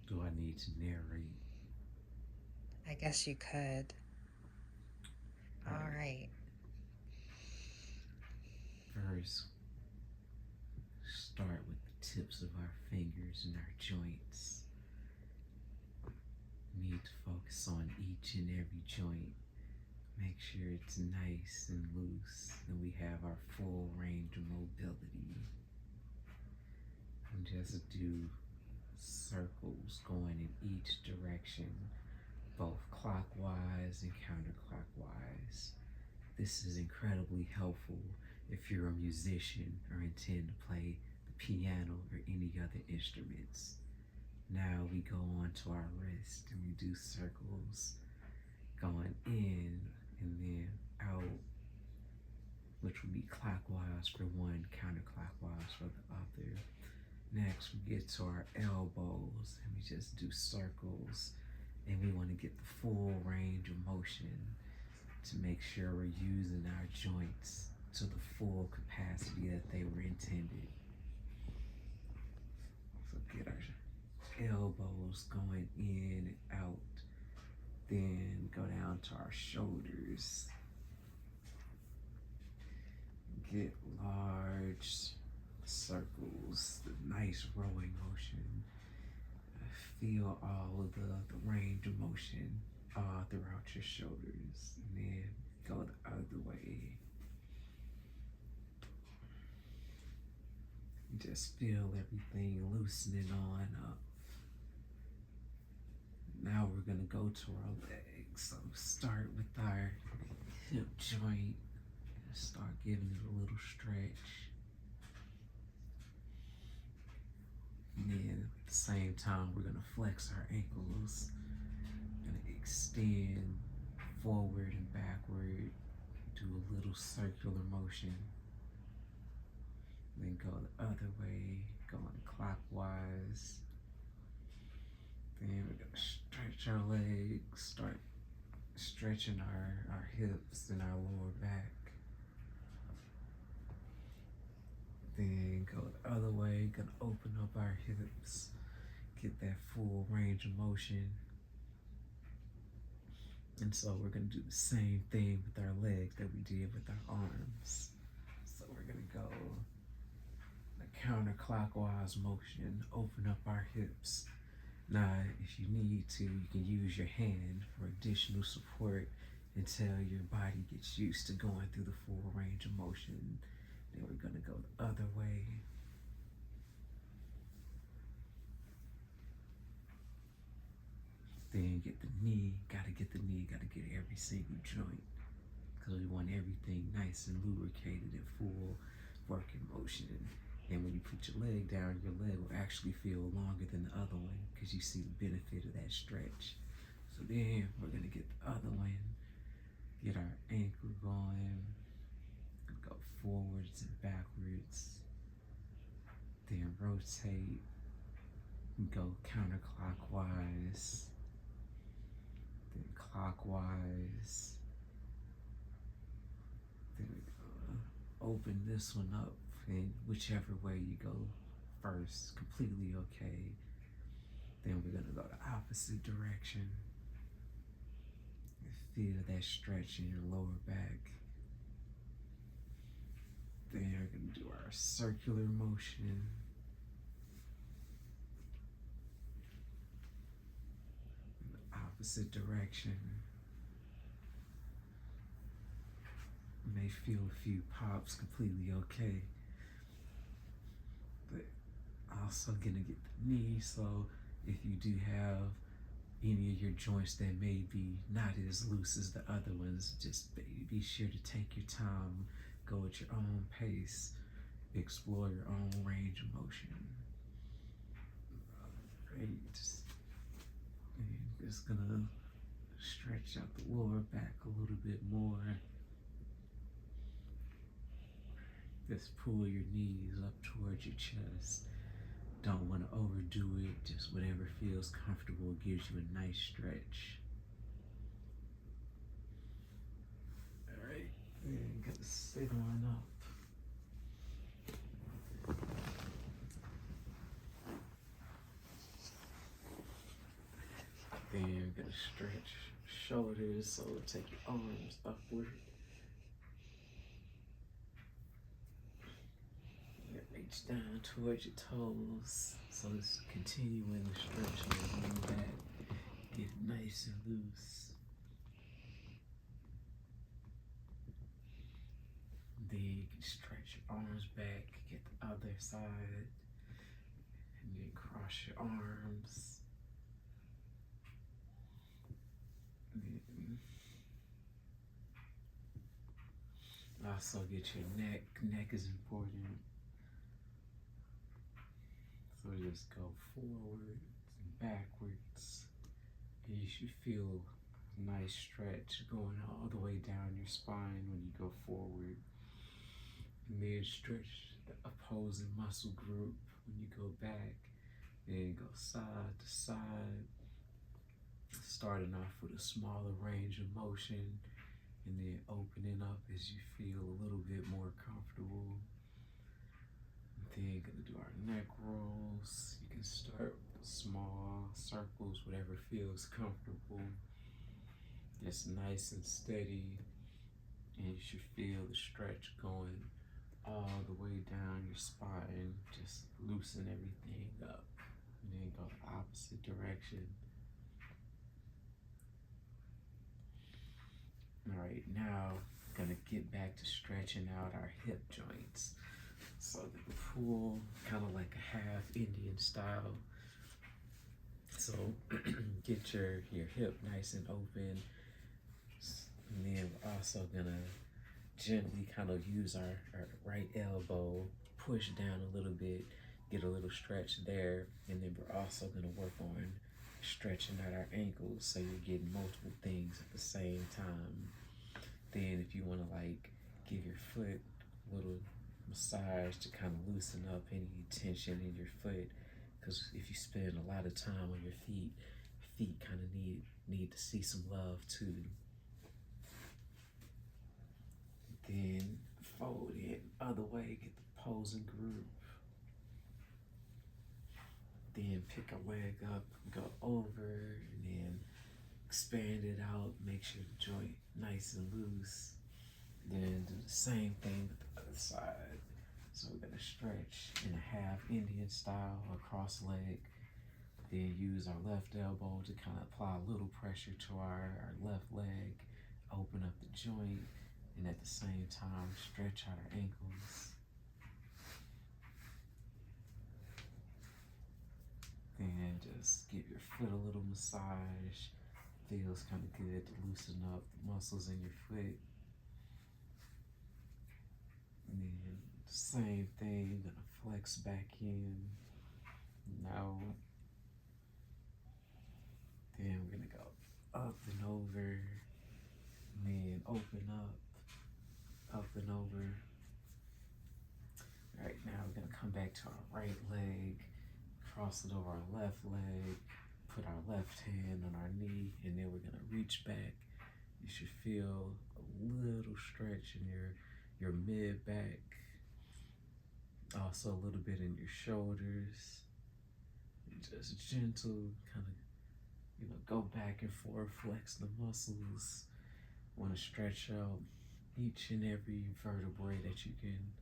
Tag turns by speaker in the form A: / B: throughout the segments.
A: Do I need to narrate?
B: I guess you could.
A: All
B: All
A: right.
B: right.
A: First, start with the tips of our fingers and our joints. We need to focus on each and every joint. Make sure it's nice and loose and we have our full range of mobility. And just do circles going in each direction, both clockwise and counterclockwise. This is incredibly helpful if you're a musician or intend to play the piano or any other instruments. Now we go on to our wrist and we do circles going in and then out, which would be clockwise for one, counterclockwise for the other. Next, we get to our elbows and we just do circles, and we want to get the full range of motion to make sure we're using our joints to the full capacity that they were intended. So get our elbows going in and out, then go down to our shoulders. Get large circles, the nice rowing motion. Feel all of the range of motion all throughout your shoulders, and then go the other way. Just feel everything loosening on up. Now we're gonna go to our legs. So start with our hip joint. Start giving it a little stretch. And then at the same time, we're gonna flex our ankles. Gonna extend forward and backward. Do a little circular motion. Then go the other way, going clockwise. Then we're gonna stretch our legs, start stretching our hips and our lower back. Then go the other way, gonna open up our hips, get that full range of motion. And so we're gonna do the same thing with our legs that we did with our arms. So we're gonna go the counterclockwise motion, open up our hips. Now, if you need to, you can use your hand for additional support until your body gets used to going through the full range of motion. Then we're gonna go the other way. Then get the knee, gotta get every single joint because we want everything nice and lubricated and full working motion. And when you put your leg down, your leg will actually feel longer than the other one because you see the benefit of that stretch. So then we're gonna get the other one, get our ankle going, go forwards and backwards, then rotate, go counterclockwise, then clockwise, then open this one up, and whichever way you go first, completely okay. Then we're gonna go the opposite direction. Feel that stretch in your lower back. Then we're gonna do our circular motion. In the opposite direction. You may feel a few pops, completely okay. But also gonna get the knee, so if you do have any of your joints that may be not as loose as the other ones, just be sure to take your time, go at your own pace, explore your own range of motion. Great. And just gonna stretch out the lower back a little bit more. Just pull your knees up towards your chest. Don't want to overdo it, just whatever feels comfortable gives you a nice stretch. All right, and gonna sit on up. we're gonna stretch shoulders, so take your arms upward. You reach down towards your toes. So let's continue in the stretching and lean back. Get it nice and loose. Then you can stretch your arms back, get the other side, and then cross your arms. Also get your neck. Neck is important. So just go forwards and backwards. And you should feel a nice stretch going all the way down your spine when you go forward. And then stretch the opposing muscle group when you go back. Then go side to side. Starting off with a smaller range of motion, and then opening up as you feel a little bit more comfortable. And then gonna do our neck rolls. You can start with small circles, whatever feels comfortable. Just nice and steady, and you should feel the stretch going all the way down your spine. Just loosen everything up, and then go the opposite direction. All right, now we're gonna get back to stretching out our hip joints. So the pull, kind of like a half Indian style. So get your hip nice and open. And then we're also gonna gently kind of use our right elbow, push down a little bit, get a little stretch there. And then we're also gonna work on stretching out our ankles, so you're getting multiple things at the same time. Then if you want to like give your foot a little massage to kind of loosen up any tension in your foot, because if you spend a lot of time on your feet kind of need to see some love too. Then fold it other way, get the opposing group. Then pick a leg up, go over, and then expand it out, make sure the joint nice and loose. Then do the same thing with the other side. So we're gonna stretch in a half Indian style across leg. Then use our left elbow to kind of apply a little pressure to our left leg, open up the joint, and at the same time stretch out our ankles. Then just give your foot a little massage. Feels kind of good to loosen up the muscles in your foot. And then same thing, gonna flex back in. Now, then we're gonna go up and over, and then open up and over. All right, now we're gonna come back to our right leg, cross it over our left leg, put our left hand on our knee, and then we're gonna reach back. You should feel a little stretch in your mid back, also a little bit in your shoulders. And just gentle, kind of, go back and forth, flex the muscles. Want to stretch out each and every vertebrae that you can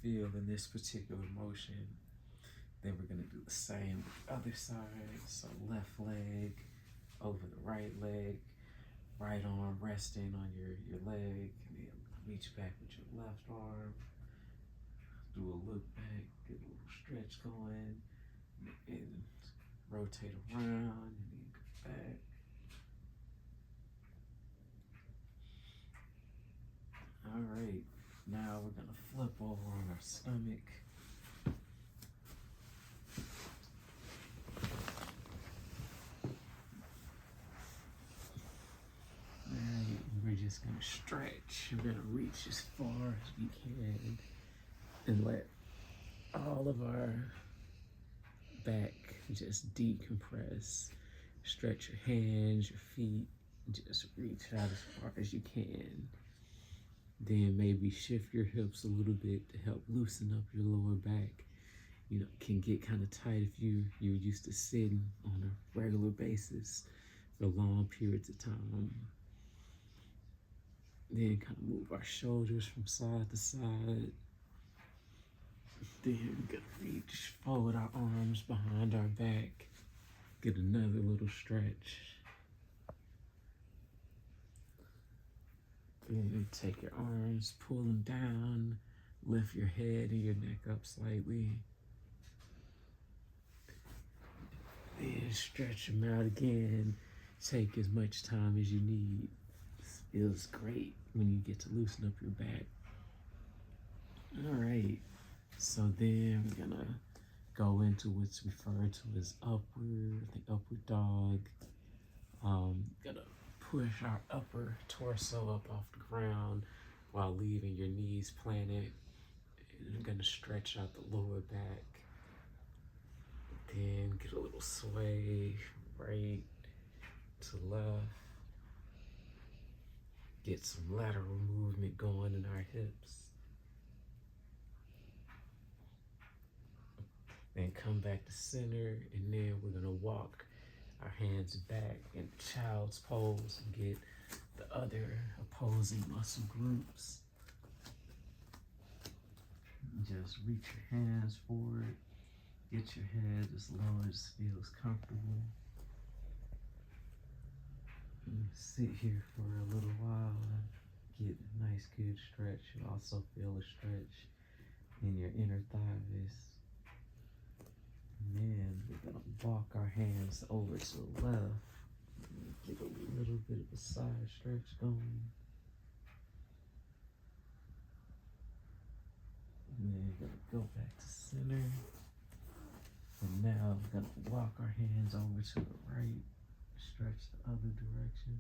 A: feel in this particular motion. Then we're gonna do the same with the other side. So left leg over the right leg, right arm resting on your leg, and then reach back with your left arm. Do a look back, get a little stretch going, and rotate around, and then go back. All right, now we're gonna flip over on our stomach. We're just gonna stretch. We're gonna reach as far as we can and let all of our back just decompress. Stretch your hands, your feet, just reach out as far as you can. Then maybe shift your hips a little bit to help loosen up your lower back. Can get kind of tight if you're used to sitting on a regular basis. for long periods of time. Then kind of move our shoulders from side to side. Then we're gonna reach, fold our arms behind our back. Get another little stretch. Then take your arms, pull them down, lift your head and your neck up slightly. Then stretch them out again. Take as much time as you need. This feels great when you get to loosen up your back. All right, so then we're gonna go into what's referred to as upward, the upward dog. Gonna push our upper torso up off the ground while leaving your knees planted. And I'm gonna stretch out the lower back. Then get a little sway right to left. Get some lateral movement going in our hips. Then come back to center, and then we're gonna walk our hands back in child's pose and get the other opposing muscle groups. Just reach your hands forward, get your head as low as feels comfortable. And sit here for a little while, get a nice good stretch. You also feel a stretch in your inner thighs. And then we're gonna walk our hands over to the left. Get a little bit of a side stretch going. And then we're gonna go back to center. And now we're gonna walk our hands over to the right. Stretch the other direction.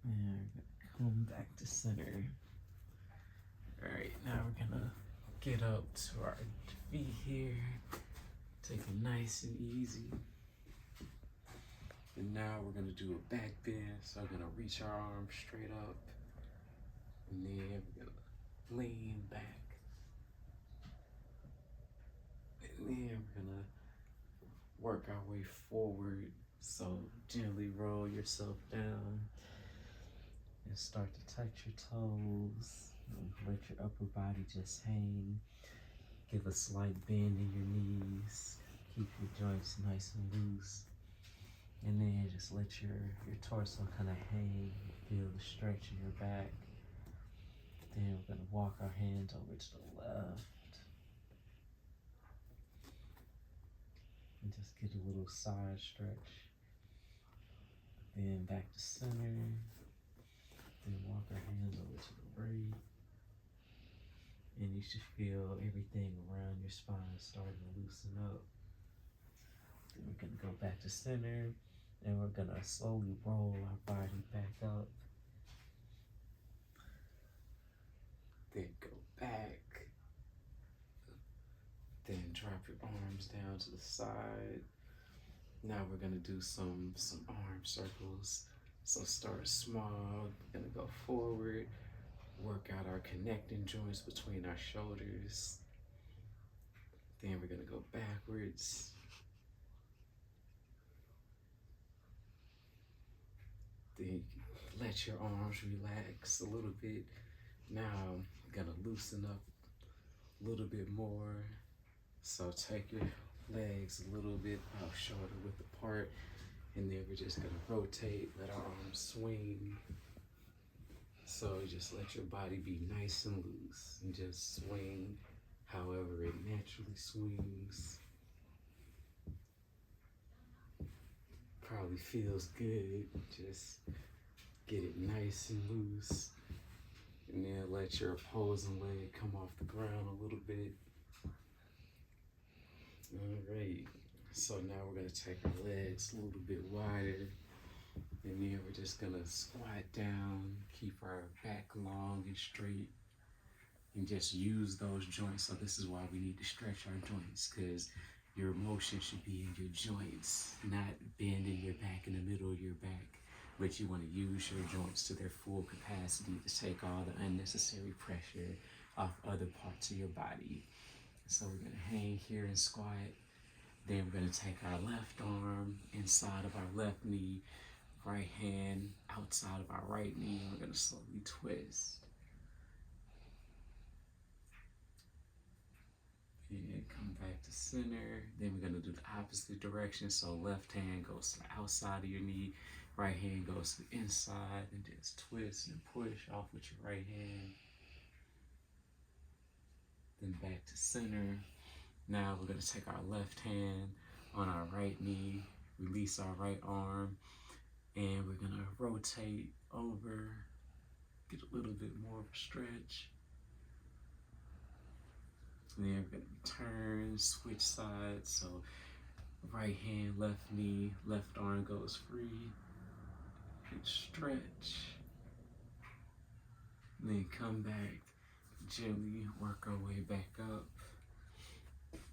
A: And we're gonna come back to center. All right, now we're gonna get up to our feet here. Take it nice and easy. And now we're gonna do a back bend. So we're gonna reach our arms straight up. And then we're gonna lean back. And then we're gonna work our way forward. So gently roll yourself down. And start to touch your toes. Let your upper body just hang. Give a slight bend in your knees. Keep your joints nice and loose. And then just let your torso kind of hang. Feel the stretch in your back. Then we're gonna walk our hands over to the left. And just get a little side stretch. Then back to center. Then walk our hands over to the right. And you should feel everything around your spine starting to loosen up. Then we're gonna go back to center, and we're gonna slowly roll our body back up. Then go back. Then drop your arms down to the side. Now we're gonna do some arm circles. So start small, we're gonna go forward, work out our connecting joints between our shoulders. Then we're gonna go backwards. Then let your arms relax a little bit. Now I'm gonna loosen up a little bit more. So take your legs a little bit out shoulder width apart. And then we're just gonna rotate, let our arms swing. So just let your body be nice and loose and just swing however it naturally swings. Probably feels good. Just get it nice and loose. And then let your opposing leg come off the ground a little bit. All right. So now we're gonna take our legs a little bit wider, and then we're just gonna squat down, keep our back long and straight, and just use those joints. So this is why we need to stretch our joints, because your motion should be in your joints, not bending your back in the middle of your back, but you wanna use your joints to their full capacity to take all the unnecessary pressure off other parts of your body. So we're gonna hang here and squat. Then we're gonna take our left arm inside of our left knee, right hand outside of our right knee. We're gonna slowly twist. And come back to center. Then we're gonna do the opposite direction. So left hand goes to the outside of your knee, right hand goes to the inside, and just twist and push off with your right hand. Then back to center. Now we're gonna take our left hand on our right knee, release our right arm, and we're gonna rotate over, get a little bit more of a stretch. And then we're gonna turn, switch sides. So right hand, left knee, left arm goes free. And stretch. And then come back, gently work our way back up.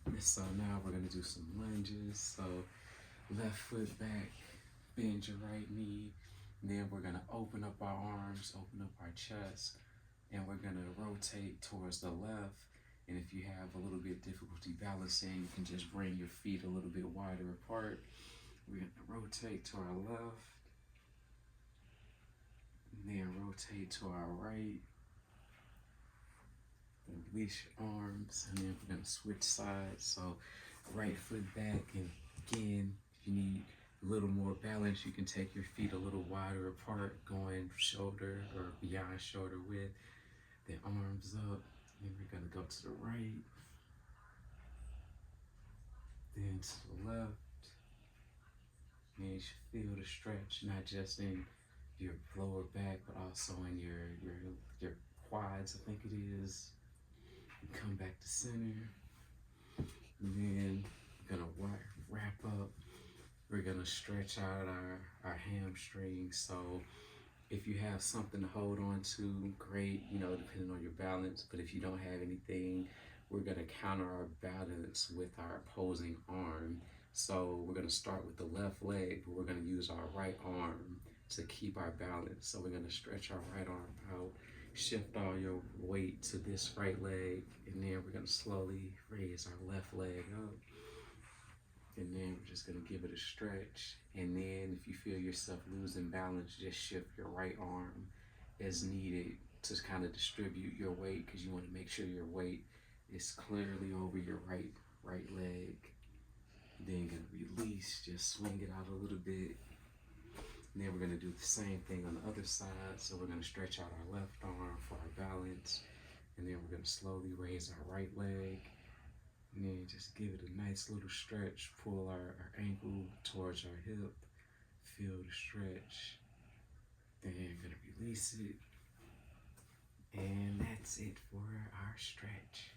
A: And so now we're gonna do some lunges. So left foot back, bend your right knee. And then we're gonna open up our arms, open up our chest, and we're gonna rotate towards the left. And if you have a little bit difficulty balancing, you can just bring your feet a little bit wider apart. We're gonna rotate to our left, and then rotate to our right. Then release your arms, and then we're gonna switch sides. So right foot back, and again, if you need a little more balance, you can take your feet a little wider apart, going shoulder or beyond shoulder width. Then arms up. Then we're gonna go to the right, then to the left. And you should feel the stretch, not just in your lower back, but also in your quads, I think it is. And come back to center. And then we're gonna wrap up. We're gonna stretch out our hamstrings. So if you have something to hold on to, great, depending on your balance. But if you don't have anything, we're gonna counter our balance with our opposing arm. So we're gonna start with the left leg, but we're gonna use our right arm to keep our balance. So we're gonna stretch our right arm out, shift all your weight to this right leg, and then we're gonna slowly raise our left leg up. And then we're just gonna give it a stretch. And then if you feel yourself losing balance, just shift your right arm as needed to kind of distribute your weight, because you want to make sure your weight is clearly over your right leg. Then gonna release, just swing it out a little bit. And then we're gonna do the same thing on the other side. So we're gonna stretch out our left arm for our balance. And then we're gonna slowly raise our right leg. And then just give it a nice little stretch. Pull our ankle towards our hip. Feel the stretch. Then you're gonna release it. And that's it for our stretch.